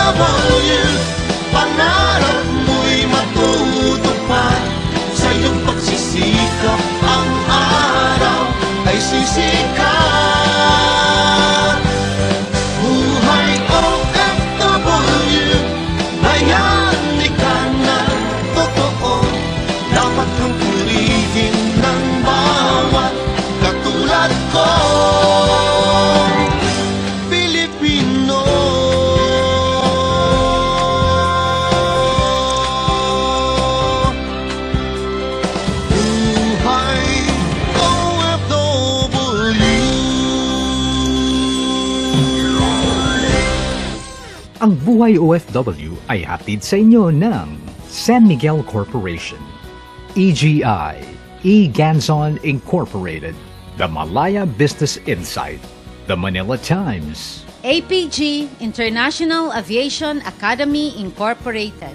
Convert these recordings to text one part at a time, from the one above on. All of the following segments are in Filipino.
OFW, pangarap mo'y matutupad. Sa iyong pagsisikap, ang araw ay sisikat. Buhay OFW, bayani ka na totoo. Dapat kang purihin ng bawat katulad ko. Pilipino. Buhay OFW. Ang Buhay OFW ay hatid sa inyo ng San Miguel Corporation, EGI, E-Ganzon Incorporated, The Malaya Business Insight, The Manila Times, APG, International Aviation Academy Incorporated.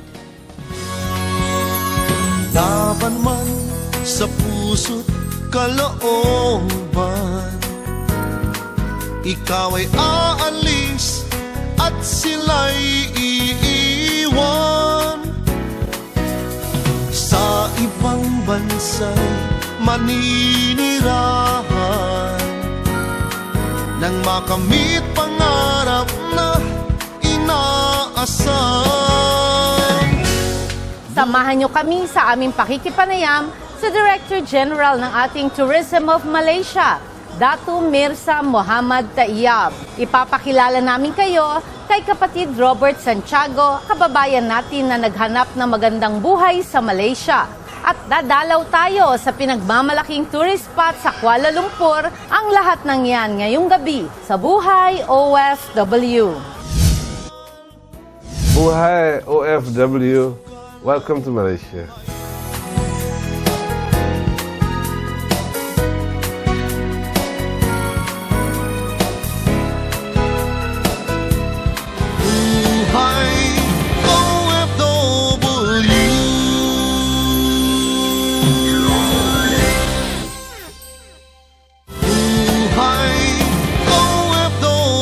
Laban man sa puso't kalooban, ikaw ay aalis at sila'y iiwan. Sa ibang bansa'y maninirahan, nang makamit pangarap na inaasam. Samahan niyo kami sa aming pakikipanayam sa Director General ng ating Tourism of Malaysia, Datu Mirza Muhammad Taiyab. Ipapakilala namin kayo kay kapatid Robert Santiago, kababayan natin na naghanap ng magandang buhay sa Malaysia. At dadalaw tayo sa pinagmamalaking tourist spot sa Kuala Lumpur. Ang lahat ng yan ngayong gabi sa Buhay OFW. Buhay OFW, welcome to Malaysia. Buhay OFW. Buhay OFW.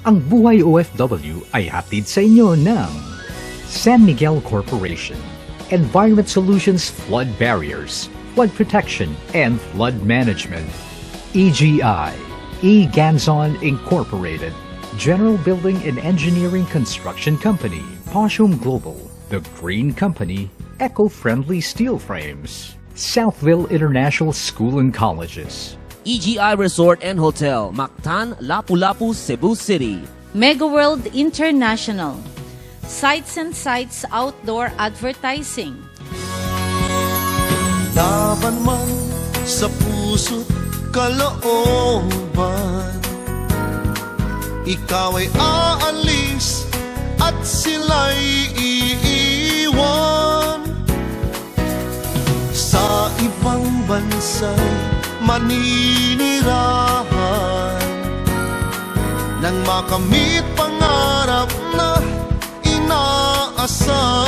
Ang Buhay OFW ay hatid sa inyo ng San Miguel Corporation, Environment Solutions Flood Barriers, Flood Protection and Flood Management, EGI, E-Ganzon Incorporated, General Building and Engineering Construction Company, Poshum Global, The Green Company, Eco-Friendly Steel Frames, Southville International School and Colleges, EGI Resort and Hotel, Mactan, Lapu-Lapu, Cebu City. Mega World International, Sights and Sights Outdoor Advertising. Laban man sa puso't kalooban, ikaw ay aalis at sila'y iiwan. Sa ibang bansa'y maninirahan, nang makamit pangarap na inaasam.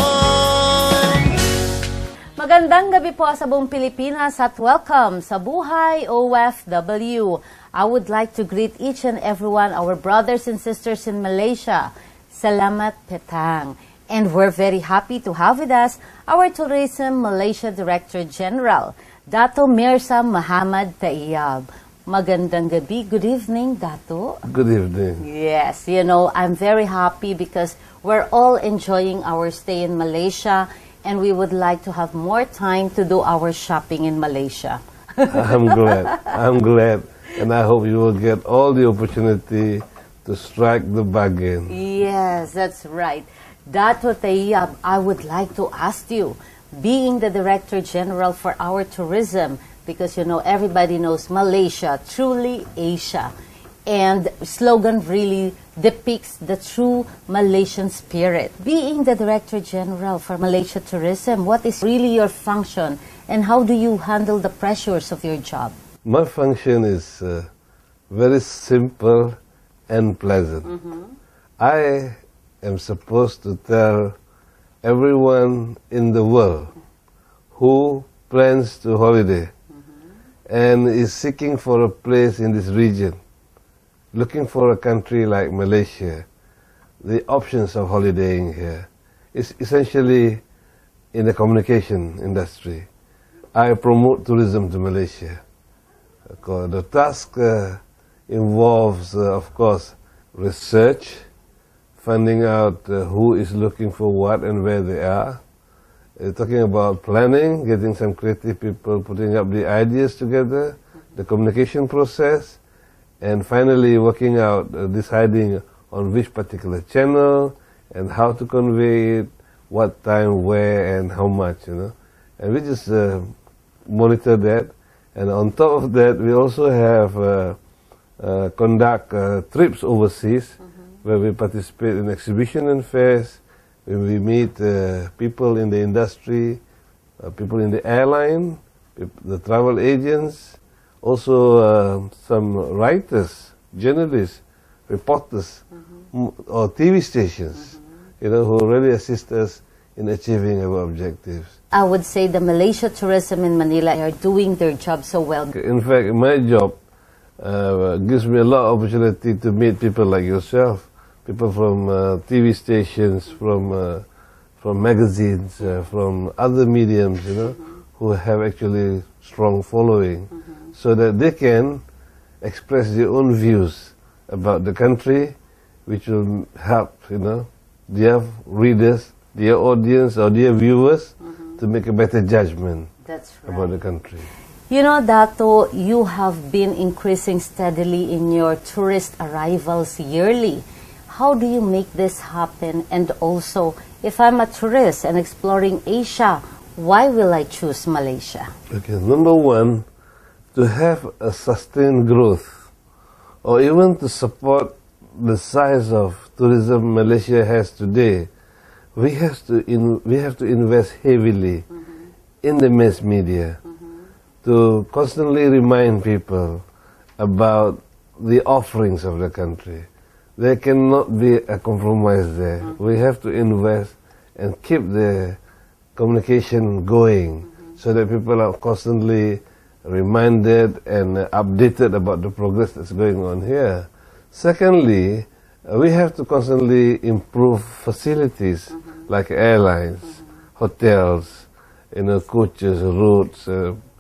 Magandang gabi po sa buong Pilipinas at welcome sa Buhay OFW. I would like to greet each and everyone, our brothers and sisters in Malaysia. Salamat petang. And we're very happy to have with us our Tourism Malaysia Director General, Dato Mirza Muhammad Taiyab. Magandang gabi. Good evening, Dato. Good evening. Yes, you know, I'm very happy because we're all enjoying our stay in Malaysia and we would like to have more time to do our shopping in Malaysia. I'm glad. I'm glad. And I hope you will get all the opportunity to strike the bargain. Yes, that's right. Dato Taiyab, I would like to ask you, being the Director General for our tourism, because, you know, everybody knows Malaysia, truly Asia. And slogan really depicts the true Malaysian spirit. Being the Director General for Malaysia Tourism, what is really your function and how do you handle the pressures of your job? My function is very simple and pleasant. I am supposed to tell everyone in the world who plans to holiday and is seeking for a place in this region, looking for a country like Malaysia, the options of holidaying here is essentially in the communication industry. I promote tourism to Malaysia. The task involves, of course, research, finding out who is looking for what and where they are. Talking about planning, getting some creative people putting up the ideas together, the communication process, and finally working out, deciding on which particular channel and how to convey it, what time, where, and how much, And we just monitor that. And on top of that, we also have conduct trips overseas, where we participate in exhibition and fairs, where we meet people in the industry, people in the airline, the travel agents, also some writers, journalists, reporters, or TV stations, who really assist us in achieving our objectives. I would say the Malaysia tourism in Manila are doing their job so well. In fact, my job gives me a lot of opportunity to meet people like yourself, people from TV stations, from magazines, from other mediums, who have actually strong following, so that they can express their own views about the country, which will help, their readers, their audience, or their viewers to make a better judgment about the country. Dato, you have been increasing steadily in your tourist arrivals yearly. How do you make this happen? And also, if I'm a tourist and exploring Asia, why will I choose Malaysia? Okay, number one, to have a sustained growth, or even to support the size of tourism Malaysia has today, we have to invest heavily in the mass media to constantly remind people about the offerings of the country. There cannot be a compromise there. We have to invest and keep the communication going so that people are constantly reminded and updated about the progress that's going on here. Secondly, we have to constantly improve facilities like airlines, hotels, coaches, roads,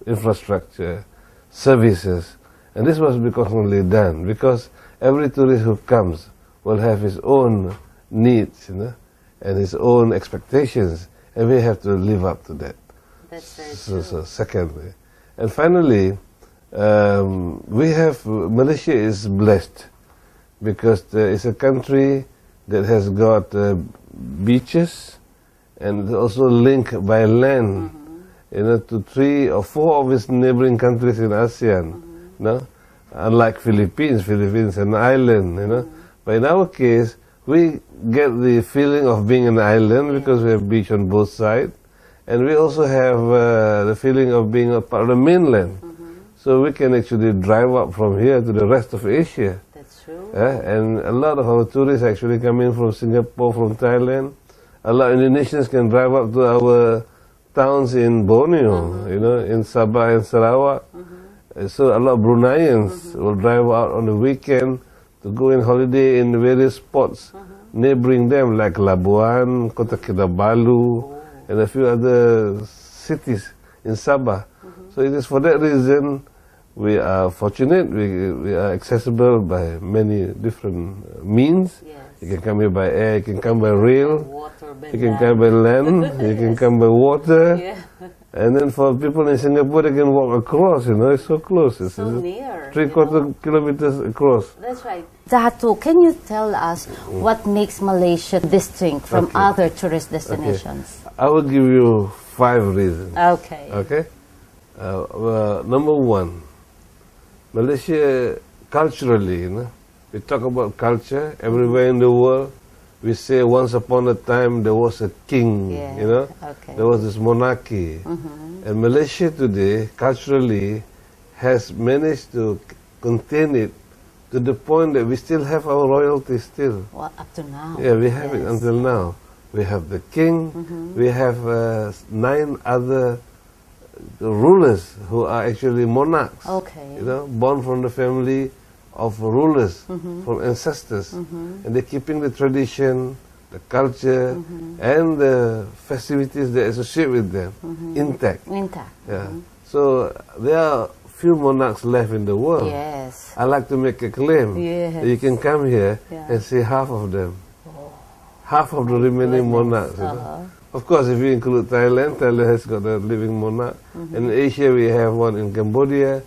infrastructure, services. And this must be constantly done, because every tourist who comes will have his own needs, and his own expectations, and we have to live up to that. That's very true. So secondly. And finally, Malaysia is blessed, because it's a country that has got beaches and also linked by land, to 3 or 4 of its neighboring countries in ASEAN. Unlike Philippines is an island. But in our case, we get the feeling of being an island because we have beach on both sides, and we also have the feeling of being a part of the mainland. So we can actually drive up from here to the rest of Asia. That's true. And a lot of our tourists actually come in from Singapore, from Thailand. A lot of Indonesians can drive up to our towns in Borneo, in Sabah and Sarawak. So a lot of Bruneians will drive out on the weekend to go and holiday in various spots neighboring them, like Labuan, Kota Kinabalu, and a few other cities in Sabah. So it is for that reason we are fortunate. We are accessible by many different means. Yes. You can come here by air, you can come by rail, Water, by you can come by land, you can come by water. Yeah. And then for people in Singapore, they can walk across, it's so close. It's So near. 3/4 kilometers across. That's right. Dato, can you tell us what makes Malaysia distinct from other tourist destinations? I will give you 5 reasons. Okay. Okay? Number 1, Malaysia culturally, we talk about culture everywhere in the world. We say once upon a time there was a king, Okay. there was this monarchy. And Malaysia today, culturally, has managed to contain it to the point that we still have our royalty still. Well, up to now. Yeah, we have it until now. We have the king, we have 9 other rulers who are actually monarchs. Okay. You know, born from the family of rulers, from ancestors. And they're keeping the tradition, the culture, and the festivities they associate with them intact. Intact. Yeah. So there are few monarchs left in the world. Yes. I like to make a claim. Yes. That you can come here Yeah. and see half of them. Half of the remaining monarchs. You know? Of course, if you include Thailand, Thailand has got a living monarch. And in Asia, we have one in Cambodia,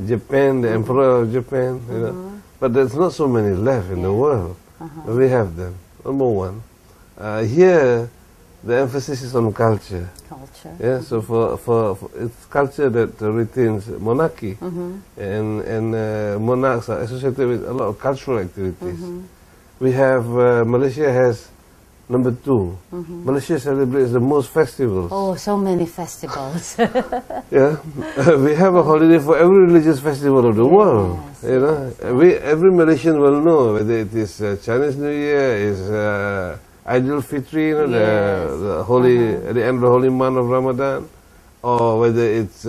Japan, the Emperor of Japan. You know? But there's not so many left in the world. But we have them. Number one. Here, the emphasis is on culture. Culture. Yeah, so for it's culture that retains monarchy, and monarchs are associated with a lot of cultural activities. We have Malaysia has number 2. Malaysia celebrates the most festivals. Oh, so many festivals. Yeah, we have a holiday for every religious festival of the world. You know, every Malaysian will know whether it is Chinese New Year, is Idul Fitri, you know, the holy at the end of the holy month of Ramadan, or whether it's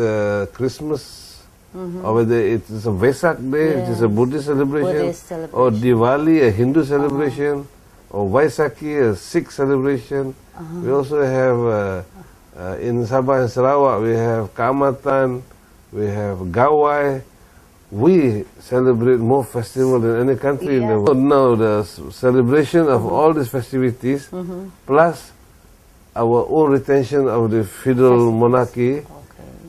Christmas, or whether it's a Vesak Day, which is a Buddhist celebration, or Diwali, a Hindu celebration, or Vaisakhi, a Sikh celebration. We also have in Sabah and Sarawak we have Kaamatan, we have Gawai. We celebrate more festivals than any country in the world. Now the celebration of all these festivities, plus our own retention of the feudal monarchy,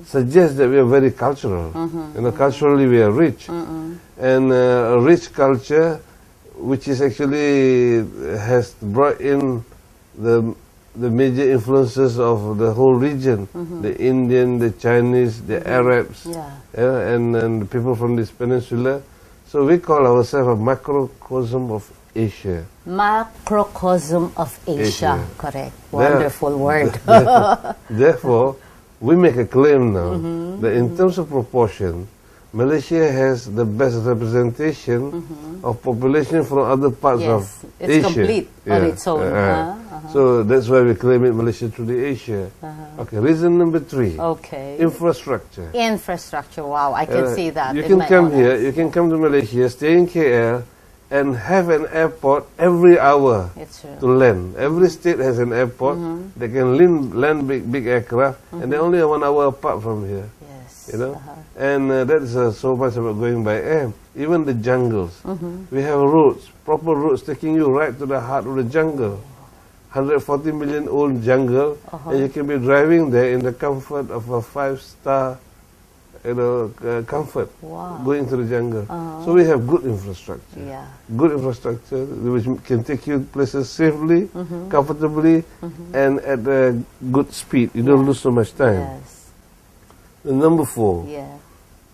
suggests that we are very cultural. You know, culturally we are rich, and a rich culture, which is actually has brought in the major influences of the whole region, the Indian, the Chinese, the Arabs, and the people from this peninsula. So we call ourselves a macrocosm of Asia. Macrocosm of Asia. Correct. Wonderful word. Therefore, we make a claim now that in terms of proportion, Malaysia has the best representation of population from other parts of it's Asia. complete on its own. So that's why we claim it Malaysia through the Asia. Okay, reason number 3. Okay. Infrastructure. Infrastructure. Wow, I can see that. You in can my come own here, eyes. you can come to Malaysia, stay in KL, and have an airport every hour It's true. to land. Every state has an airport. They can land big aircraft, and they're only 1 hour apart from here. Yes. You know, and that's so much about going by air. Even the jungles, we have roads, proper roads taking you right to the heart of the jungle. 140 million old jungle, and you can be driving there in the comfort of a 5-star, comfort, going to the jungle. So we have good infrastructure. Yeah. Good infrastructure which can take you places safely, comfortably, and at a good speed. You don't lose so much time. Yes. Number 4, Yeah.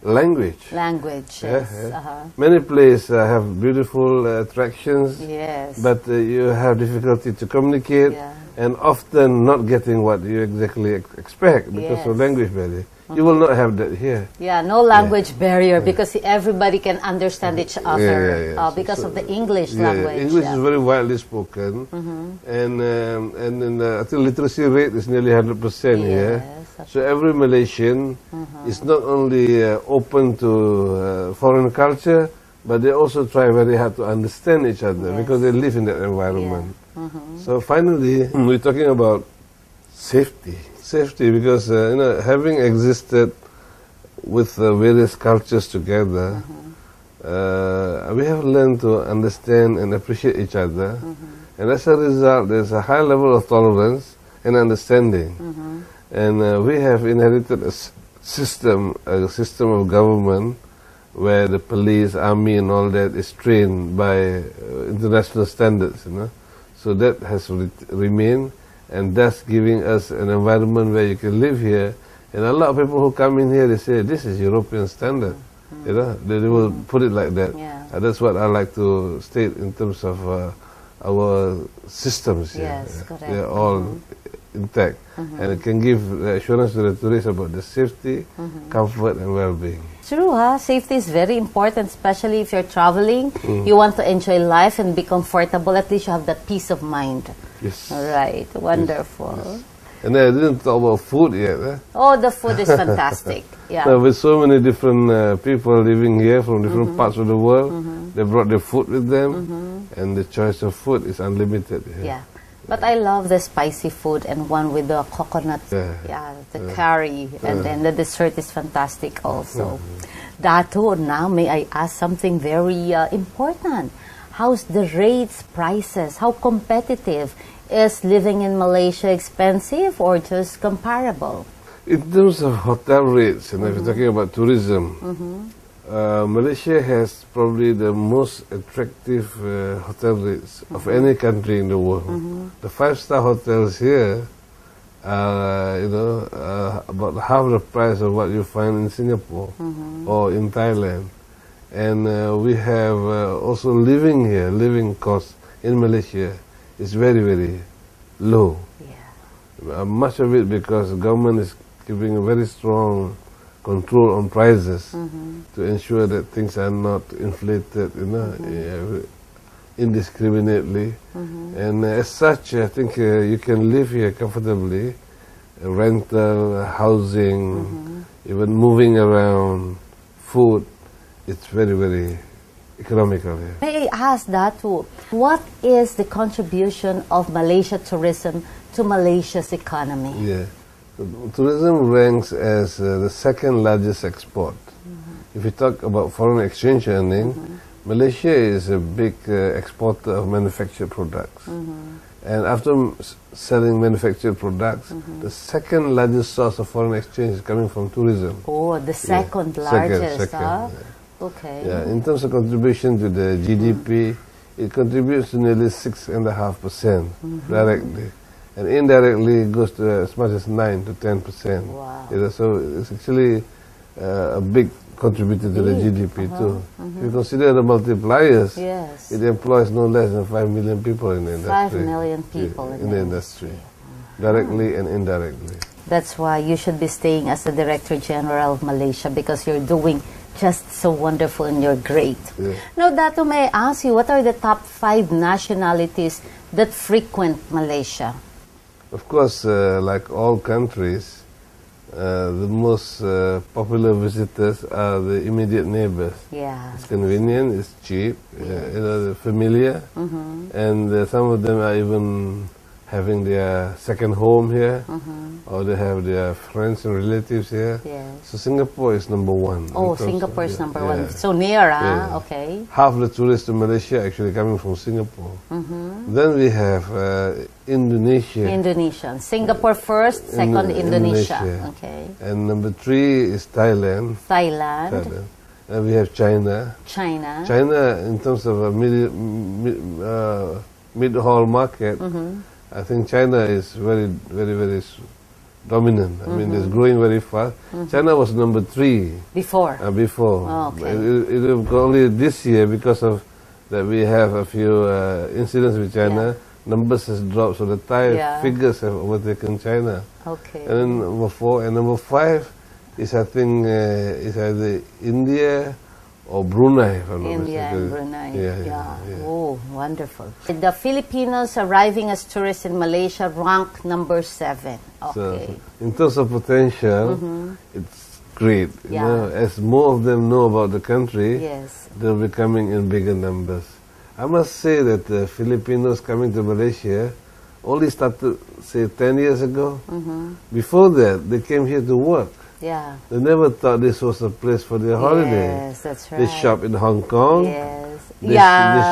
language. Language. Yeah, Yes. yeah. Many places have beautiful attractions, Yes. but you have difficulty to communicate, and often not getting what you exactly expect because of language barrier. You will not have that here. Yeah, no language barrier because everybody can understand each other because of the English language. English is very widely spoken, and I think literacy rate is nearly 100% here. So every Malaysian is not only open to foreign culture, but they also try very hard to understand each other because they live in that environment. So finally, we're talking about safety. Safety, because having existed with various cultures together, we have learned to understand and appreciate each other, and as a result, there's a high level of tolerance and understanding. And we have inherited a system of government where the police, army, and all that is trained by international standards. So that has remained, and thus giving us an environment where you can live here. And a lot of people who come in here, they say, this is European standard. They will put it like that. That's what I like to state in terms of our systems here. Yes, correct. They're all intact. And it can give assurance to the tourists about the safety, comfort, and well-being. True, huh? Safety is very important, especially if you're traveling. You want to enjoy life and be comfortable. At least you have that peace of mind. Yes. All right, wonderful. Yes. And then I didn't talk about food yet. Oh, the food is fantastic. Yeah. Now, with so many different people living here from different parts of the world, they brought their food with them, and the choice of food is unlimited here. Yeah. But I love the spicy food and one with the coconut, the curry, and then the dessert is fantastic also. Dato, now may I ask something very important? How's the rates, prices? How competitive? Is living in Malaysia expensive or just comparable? In terms of hotel rates, and if you're talking about tourism, Malaysia has probably the most attractive hotel rates of any country in the world. The five-star hotels here are, about half the price of what you find in Singapore or in Thailand. And we have also living costs in Malaysia is very, very low. Yeah. Much of it because the government is keeping a very strong control on prices to ensure that things are not inflated, indiscriminately. And as such, I think you can live here comfortably. Rental, housing, even moving around, food, it's very, very economical here. May I ask Datu, what is the contribution of Malaysia tourism to Malaysia's economy? Yeah. Tourism ranks as the second largest export. If you talk about foreign exchange earning, Malaysia is a big exporter of manufactured products. And after selling manufactured products, the second largest source of foreign exchange is coming from tourism. Oh, the second largest, Second, huh? yeah. Okay. Yeah, in terms of contribution to the GDP, it contributes to nearly 6.5% directly. And indirectly, it goes to as much as 9 to 10%. Wow. So it's actually a big contributor to the GDP too. If you consider the multipliers, it employs no less than 5 million people in the industry. 5 million people in the industry, directly and indirectly. That's why you should be staying as the Director General of Malaysia, because you're doing just so wonderful and you're great. Yeah. Now, Dato, may I ask you, what are the top 5 nationalities that frequent Malaysia? Of course, like all countries, the most popular visitors are the immediate neighbors. Yeah. It's convenient, it's cheap, familiar, and some of them are even having their second home here, or they have their friends and relatives here. Yes. So Singapore is number one. Oh, Singapore is number one. So near, Yeah. Okay. Half the tourists to Malaysia actually coming from Singapore. Then we have Indonesia. Indonesian. Singapore first, second Indonesia. Okay. And number 3 is Thailand. Thailand. And we have China. China. China, in terms of a mid-haul market, I think China is very, very, very dominant. I mean, it's growing very fast. China was number 3 Before. Oh, okay. It will go only this year because of that we have a few incidents with China. Numbers has dropped, so the Thai figures have overtaken China. Okay. And then number 4 and number 5 is, I think, is either India or Brunei, if I'm not India mistaken. and Brunei. Yeah. Oh, wonderful. The Filipinos arriving as tourists in Malaysia rank number 7. Okay. So, in terms of potential, it's great. You Yeah. know, as more of them know about the country, Yes. they'll be coming in bigger numbers. I must say that the Filipinos coming to Malaysia only started, say, 10 years ago. Before that, they came here to work. Yeah. They never thought this was a place for their holiday. Yes, that's right. They shop in Hong Kong. Yes. They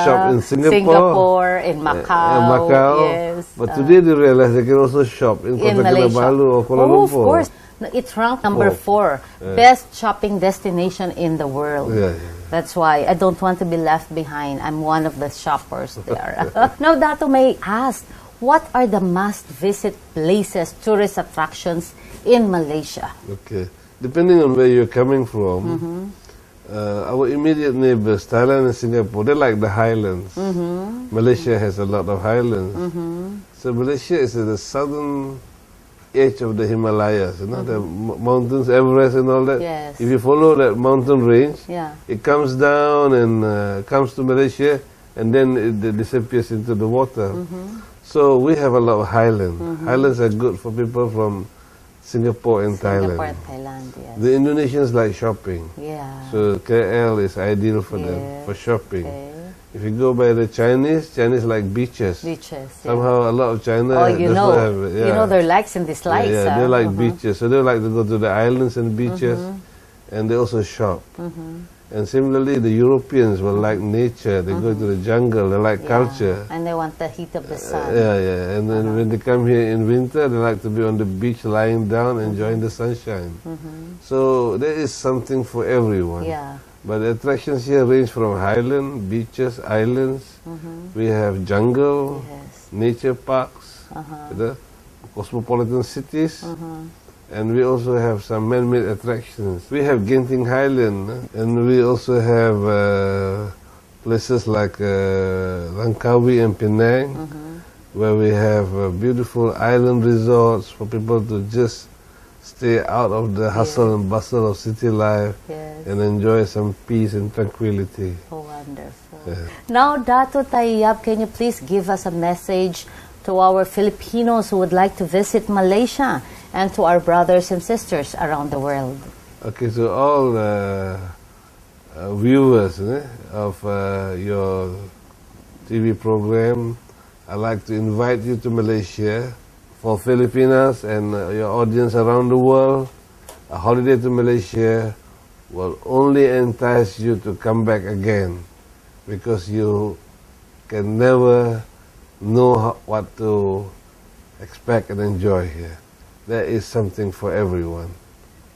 shop in Singapore. In Macau. Yes. But today they realize they can also shop in Kota Kinabalu or Kuala Lumpur. Of course. It's ranked number 4. Best shopping destination in the world. Yeah. That's why I don't want to be left behind. I'm one of the shoppers there. Now, Dato, may I ask, what are the must-visit places, tourist attractions in Malaysia? Okay. Depending on where you're coming from, our immediate neighbors, Thailand and Singapore, they're like the highlands. Malaysia has a lot of highlands. So Malaysia is at the southern edge of the Himalayas, you know, the mountains, Everest and all that. Yes. If you follow that mountain range, Yeah. it comes down and comes to Malaysia, and then it disappears into the water. So we have a lot of highland. Highlands are good for people from Singapore and Thailand. Singapore and Thailand, yes. The Indonesians like shopping. Yeah. So KL is ideal for them for shopping. If you go by the Chinese like beaches. Beaches. Somehow a lot of China Oh, does not have it. you know their likes and dislikes. Yeah, they like beaches. So they like to go to the islands and beaches, and they also shop. And similarly, the Europeans will like nature. They go to the jungle. They like culture. And they want the heat of the sun. Yeah. And then when they come here in winter, they like to be on the beach, lying down, enjoying the sunshine. So there is something for everyone. Yeah. But the attractions here range from highland, beaches, islands. We have jungle, nature parks, the cosmopolitan cities. And we also have some man-made attractions. We have Genting Highland, and we also have places like Langkawi and Penang, where we have beautiful island resorts for people to just stay out of the hustle and bustle of city life and enjoy some peace and tranquility. Oh, wonderful. Now, Dato Tayyab, can you please give us a message to our Filipinos who would like to visit Malaysia and to our brothers and sisters around the world? Okay, so all viewers of your TV program, I'd like to invite you to Malaysia. For Filipinas and your audience around the world, a holiday to Malaysia will only entice you to come back again, because you can never know what to expect and enjoy here. There is something for everyone.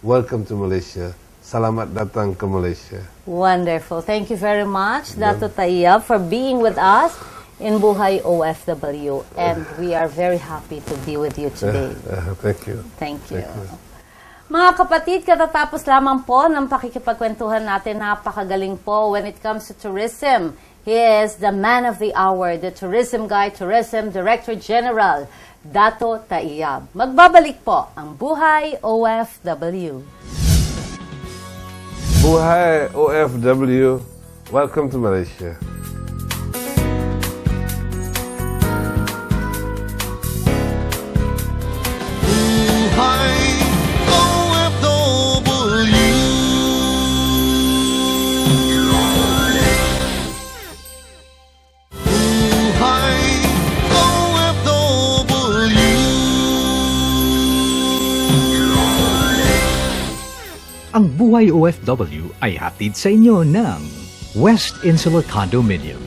Welcome to Malaysia. Selamat datang ke Malaysia. Wonderful. Thank you very much, Dato Tayyab, for being with us in Buhay OFW. And we are very happy to be with you today. Thank you. Thank you. Mga kapatid, katatapos lamang po ng pakikipagkwentuhan natin, napakagaling po when it comes to tourism. He is the man of the hour, the tourism guy, tourism director general, Dato Tayyab. Magbabalik po ang Buhay OFW. Buhay OFW, welcome to Malaysia. Buhay OFW. Buhay OFW. Ang Buhay OFW ay hatid sa inyo ng West Insula Condominium,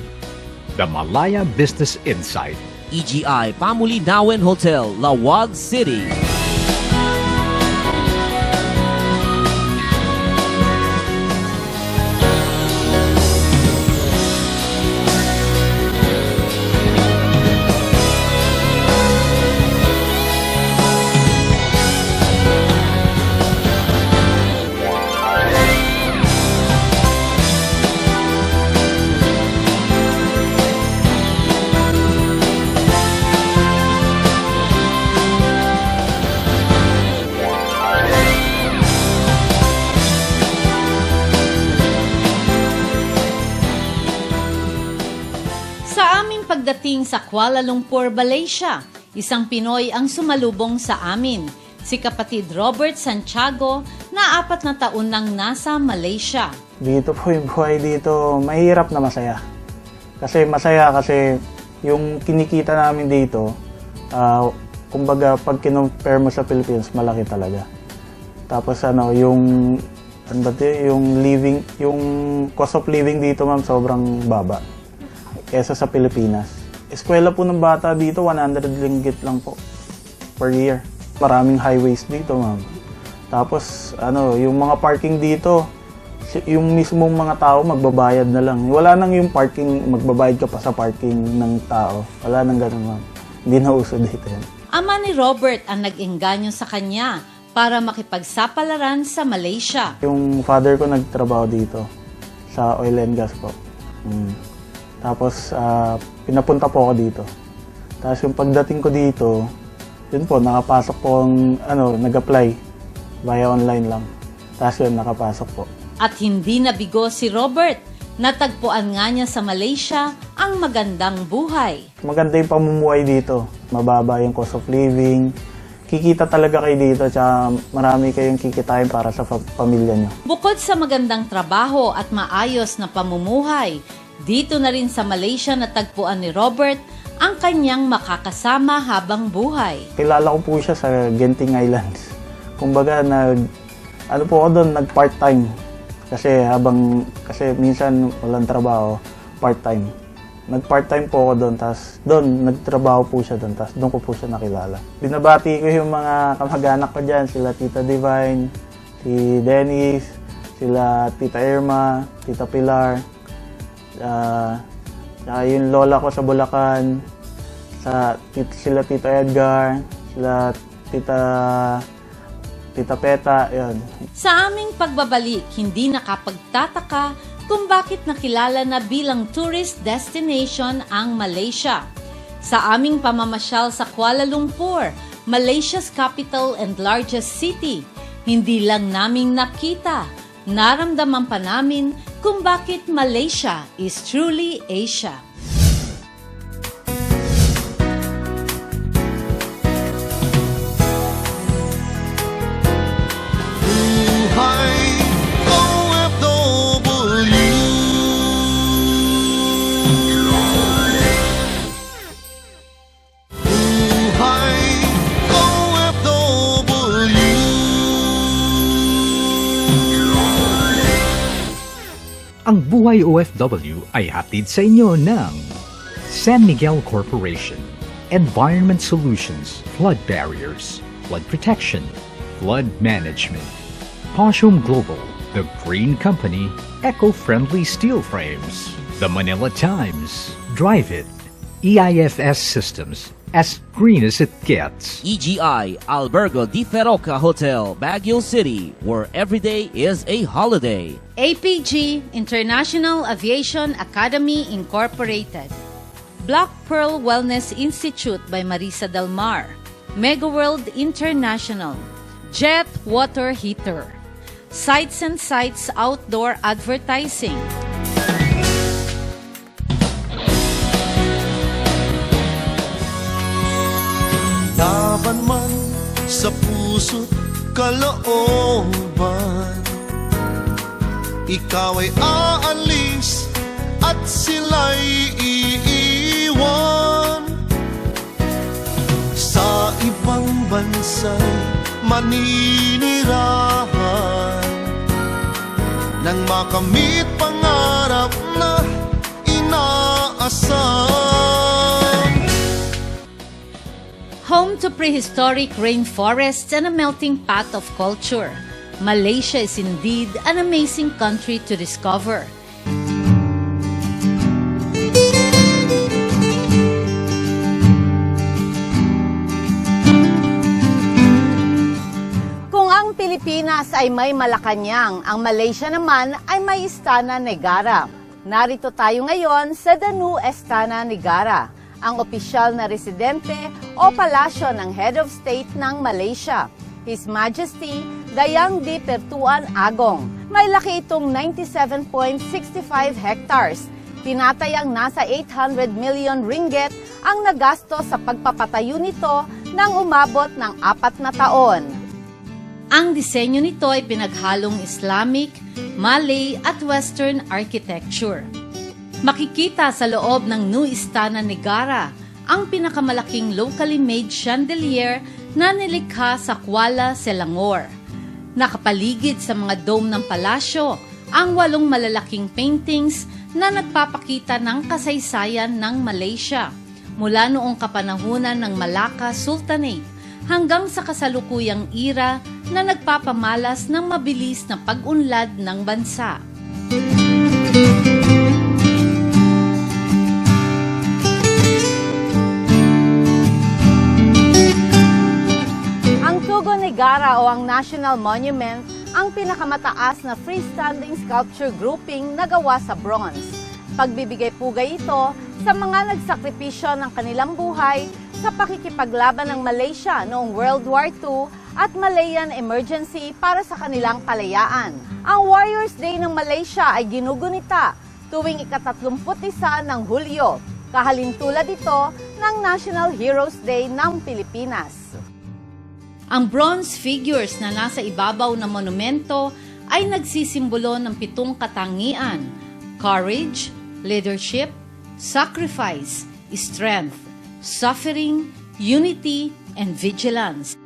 the Malaya Business Insight, EGI Pamulinawen Hotel, Lawag City. Pagdating sa Kuala Lumpur, Malaysia, isang Pinoy ang sumalubong sa amin. Si kapatid Robert Santiago na 4 na taon nang nasa Malaysia. Dito po yung buhay dito, mahirap na masaya. Kasi masaya kasi yung kinikita namin dito, kumbaga pag kinumpare mo sa Philippines, malaki talaga. Tapos yung living, yung cost of living dito, ma'am, sobrang baba kesa sa Pilipinas. Eskwela po ng bata dito, 100 ringgit lang po per year. Maraming highways dito, ma'am. Tapos, yung mga parking dito, yung mismong mga tao magbabayad na lang. Wala nang yung parking, magbabayad ka pa sa parking ng tao. Wala nang ganun, ma'am. Hindi na uso dito yan. Ama ni Robert ang nag-engganyo sa kanya para makipagsapalaran sa Malaysia. Yung father ko nagtrabaho dito sa oil and gas po. Tapos, pinapunta po ako dito. Tapos yung pagdating ko dito, yun po, nakapasok po nag-apply via online lang. Tapos yun, nakapasok po. At hindi nabigo si Robert. Natagpuan nga niya sa Malaysia ang magandang buhay. Maganda yung pamumuhay dito. Mababa yung cost of living. Kikita talaga kayo dito, tsaka marami kayong kikitain para sa pamilya nyo. Bukod sa magandang trabaho at maayos na pamumuhay, dito na rin sa Malaysia natagpuan ni Robert ang kanyang makakasama habang buhay. Kilala ko po siya sa Genting Islands. Kumbaga, nag part-time. Kasi minsan walang trabaho, part-time. Nag-part-time po ako doon, tapos doon, nagtrabaho po siya doon, tapos doon ko po siya nakilala. Binabati ko yung mga kamag-anak ko dyan, sila Tita Divine, si Dennis, sila Tita Irma, Tita Pilar, saka yung lola ko sa Bulacan, sila Tita Edgar, sila Tita Peta, yun. Sa aming pagbabalik, hindi nakapagtataka kung bakit nakilala na bilang tourist destination ang Malaysia. Sa aming pamamasyal sa Kuala Lumpur, Malaysia's capital and largest city, hindi lang naming nakita, naramdaman pa namin kung bakit Malaysia is truly Asia. Buhay OFW. Buhay OFW. Ang Buhay OFW ay hatid sa inyo ng San Miguel Corporation, Environment Solutions, Flood Barriers, Flood Protection, Flood Management, Poshum Global, The Green Company, Eco-Friendly Steel Frames, The Manila Times, Drive It, EIFS Systems, as green as it gets. EGI Albergo Di Feroca Hotel, Baguio City, where every day is a holiday. APG, International Aviation Academy Incorporated. Black Pearl Wellness Institute by Marisa Del Mar. Mega World International. Jet Water Heater. Sights and Sights Outdoor Advertising. Laban man sa puso't kalooban, ikaw ay aalis at sila'y iiwan. Sa ibang bansa'y maninirahan, nang makamit pangarap na inaasam. Home to prehistoric rainforests and a melting pot of culture, Malaysia is indeed an amazing country to discover. Kung ang Pilipinas ay may Malacanang, ang Malaysia naman ay may Istana Negara. Narito tayo ngayon sa The New Istana Negara, ang opisyal na residente o palasyo ng Head of State ng Malaysia, His Majesty Dayang di Pertuan Agong. May laki itong 97.65 hectares. Tinatayang nasa 800 million ringgit ang nagasto sa pagpapatayo nito nang umabot ng 4 na taon. Ang disenyo nito ay pinaghalong Islamic, Malay at Western architecture. Makikita sa loob ng New Istana Negara ang pinakamalaking locally made chandelier na nilikha sa Kuala Selangor. Nakapaligid sa mga dome ng palasyo ang 8 malalaking paintings na nagpapakita ng kasaysayan ng Malaysia mula noong kapanahunan ng Malacca Sultanate hanggang sa kasalukuyang era na nagpapamalas ng mabilis na pag-unlad ng bansa. Negara o ang National Monument ang pinakamataas na freestanding sculpture grouping na gawa sa bronze. Pagbibigay pugay ito sa mga nagsakripisyo ng kanilang buhay sa pakikipaglaban ng Malaysia noong World War II at Malayan Emergency para sa kanilang kalayaan. Ang Warriors Day ng Malaysia ay ginugunita tuwing ika-31 ng Hulyo, kahalintulad ito ng National Heroes Day ng Pilipinas. Ang bronze figures na nasa ibabaw ng monumento ay nagsisimbolo ng 7 katangian: courage, leadership, sacrifice, strength, suffering, unity, and vigilance.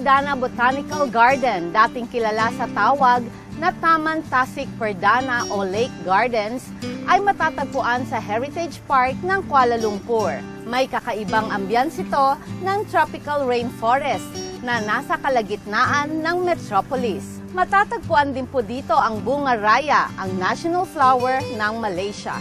Perdana Botanical Garden, dating kilala sa tawag na Taman Tasik Perdana o Lake Gardens, ay matatagpuan sa Heritage Park ng Kuala Lumpur. May kakaibang ambience ito ng tropical rainforest na nasa kalagitnaan ng metropolis. Matatagpuan din po dito ang bunga raya, ang national flower ng Malaysia.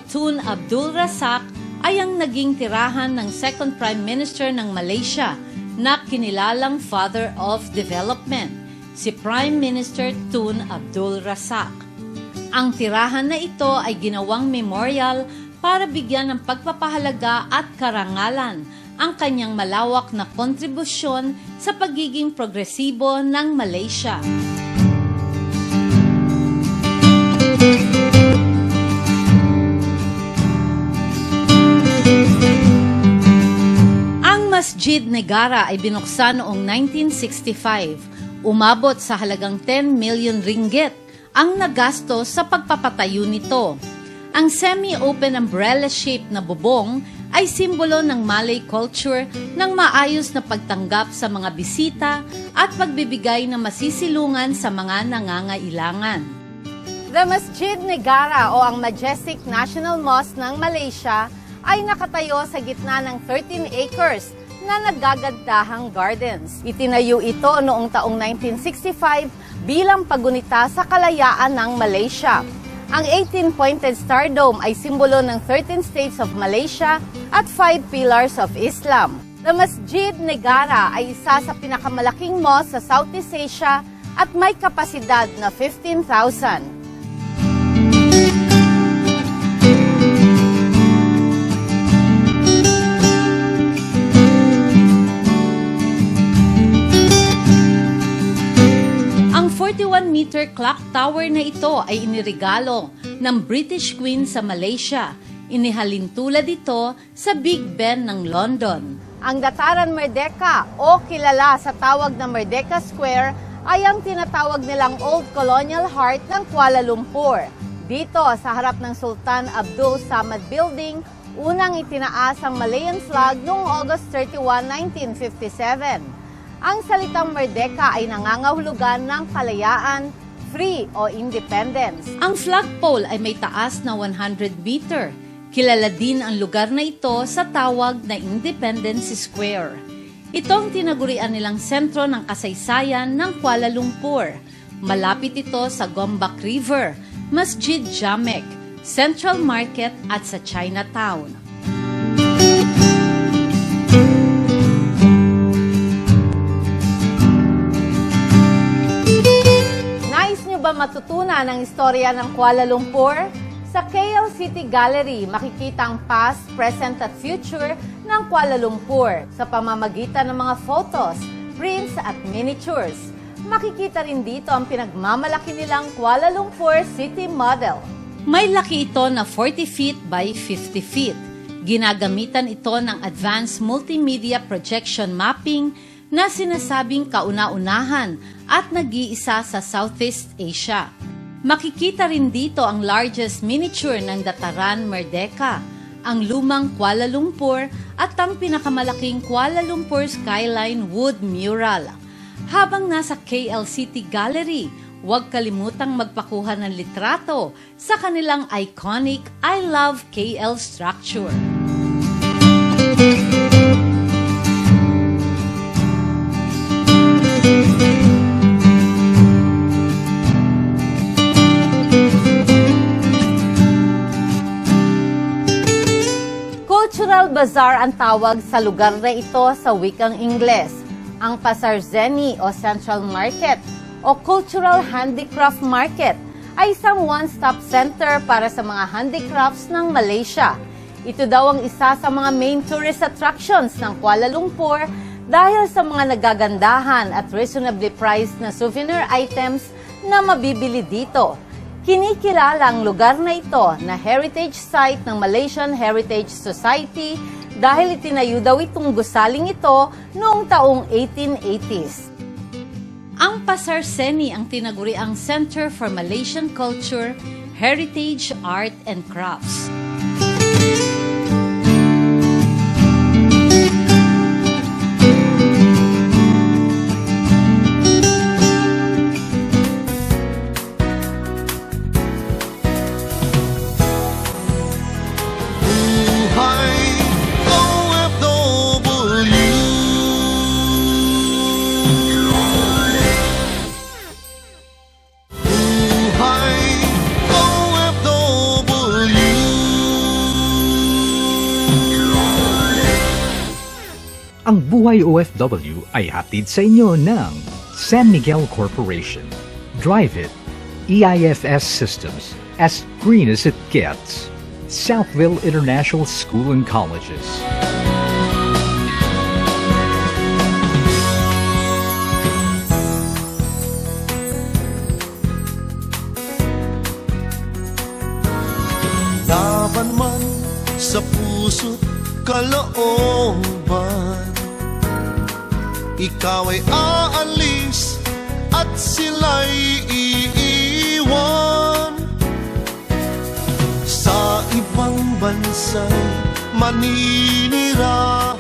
Tun Abdul Razak ay ang naging tirahan ng second Prime Minister ng Malaysia na kinilalang Father of Development, si Prime Minister Tun Abdul Razak. Ang tirahan na ito ay ginawang memorial para bigyan ng pagpapahalaga at karangalan ang kanyang malawak na kontribusyon sa pagiging progresibo ng Malaysia. Masjid Negara ay binuksan noong 1965. Umabot sa halagang 10 million ringgit ang nagasto sa pagpapatayo nito. Ang semi-open umbrella-shaped na bubong ay simbolo ng Malay culture ng maayos na pagtanggap sa mga bisita at pagbibigay ng masisilungan sa mga nangangailangan. The Masjid Negara o ang Majestic National Mosque ng Malaysia ay nakatayo sa gitna ng 13 acres na naggagandahang gardens. Itinayo ito noong taong 1965 bilang pagunita sa kalayaan ng Malaysia. Ang 18-pointed star dome ay simbolo ng 13 states of Malaysia at 5 pillars of Islam. The Masjid Negara ay isa sa pinakamalaking mosque sa Southeast Asia at may kapasidad na 15,000. Ang 41-meter clock tower na ito ay inirigalo ng British Queen sa Malaysia. Inihalin tulad ito sa Big Ben ng London. Ang Dataran Merdeka o kilala sa tawag na Merdeka Square ay ang tinatawag nilang Old Colonial Heart ng Kuala Lumpur. Dito sa harap ng Sultan Abdul Samad Building, unang itinaas ang Malayan flag noong August 31, 1957. Ang salitang Merdeka ay nangangahulugan ng kalayaan, free o independence. Ang flagpole ay may taas na 100 meter. Kilala din ang lugar na ito sa tawag na Independence Square. Ito ang tinagurian nilang sentro ng kasaysayan ng Kuala Lumpur. Malapit ito sa Gombak River, Masjid Jamek, Central Market at sa Chinatown. Ba matutunan ang istorya ng Kuala Lumpur? Sa KL City Gallery, makikita ang past, present at future ng Kuala Lumpur sa pamamagitan ng mga photos, prints at miniatures. Makikita rin dito ang pinagmamalaki nilang Kuala Lumpur City Model. May laki ito na 40 feet by 50 feet. Ginagamitan ito ng advanced multimedia projection mapping na sinasabing kauna-unahan at nag-iisa sa Southeast Asia. Makikita rin dito ang largest miniature ng Dataran Merdeka, ang lumang Kuala Lumpur at ang pinakamalaking Kuala Lumpur Skyline Wood Mural. Habang nasa KL City Gallery, Huwag kalimutang magpakuha ng litrato sa kanilang iconic I Love KL structure. Cultural Bazaar ang tawag sa lugar na ito sa wikang Ingles. Ang Pasar Zeni o Central Market o Cultural Handicraft Market ay isang one-stop center para sa mga handicrafts ng Malaysia. Ito daw ang isa sa mga main tourist attractions ng Kuala Lumpur dahil sa mga nagagandahan at reasonably priced na souvenir items na mabibili dito. Kinikilala ang lugar na ito na heritage site ng Malaysian Heritage Society dahil itinayo daw itong gusaling ito noong taong 1880s. Ang Pasar Seni ang tinaguriang Center for Malaysian Culture, Heritage, Art and Crafts. Buhay OFW. Buhay OFW. Ang Buhay OFW ay hatid sa inyo ng San Miguel Corporation. Drive it. EIFS Systems. As green as it gets. Southville International School and Colleges. Laban man sa puso't kalooban, ikaw ay aalis at sila'y iiwan. Sa ibang bansa'y maninirahan.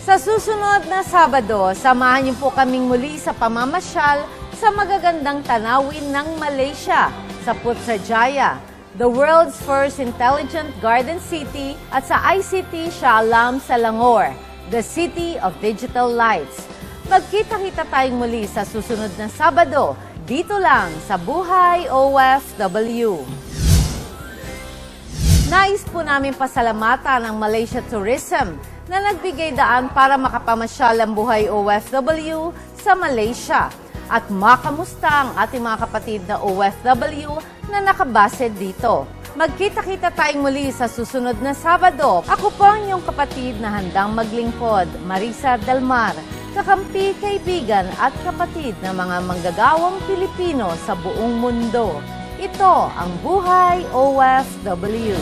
Sa susunod na Sabado, samahan niyo po kaming muli sa pamamasyal sa magagandang tanawin ng Malaysia sa Putrajaya, the world's first intelligent garden city, at sa ICT Shah Alam Selangor, the city of digital lights. Magkita-kita tayong muli sa susunod na Sabado, dito lang sa Buhay OFW. Nais po namin pasalamatan ang Malaysia Tourism na nagbigay daan para makapamasyal ang Buhay OFW sa Malaysia at makamusta ang ating mga kapatid na OFW na nakabase dito. Magkita-kita tayong muli sa susunod na Sabado. Ako po ang inyong kapatid na handang maglingkod, Marisa Dalmar, kakampi, kaibigan at kapatid ng mga manggagawang Pilipino sa buong mundo. Ito ang Buhay OFW.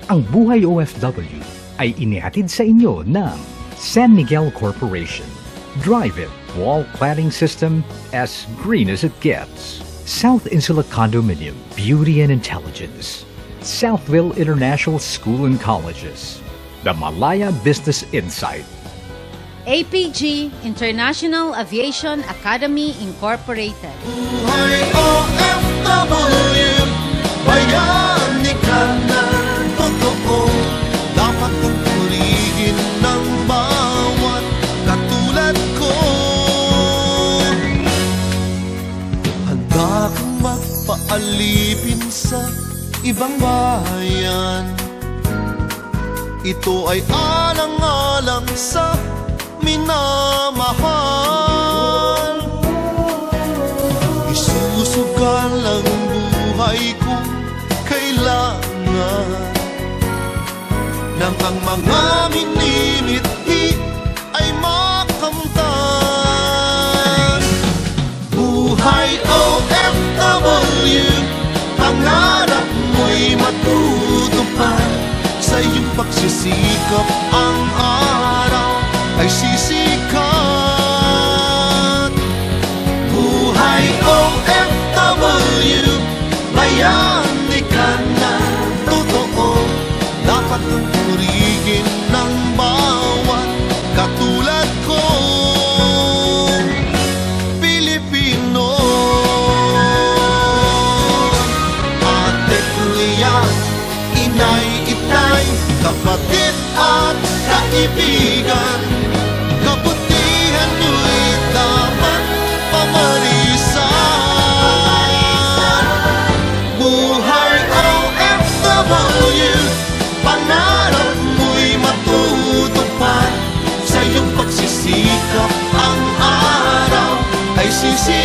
Ang Buhay OFW ay inihatid sa inyo ng San Miguel Corporation. Drive it. Wall cladding system as green as it gets. South Insula Condominium. Beauty and Intelligence. Southville International School and Colleges. The Malaya Business Insight. APG, International Aviation Academy Incorporated. Buhay OFW, bayani ka na totoo. Dapat kang purihin ng bawat katulad ko. Handa kang magpaalipin sa ibang bayan. Ito ay alang-alang sa minamahal. Isusugal ang buhay kung kailangan nang ang mga minimithi ay makamtan. Buhay OFW, pangarap mo'y matutupad. Sa iyong pagsisikap ang araw ay sisikat. Buhay OFW, bayani ka na totoo. Dapat nagsisisi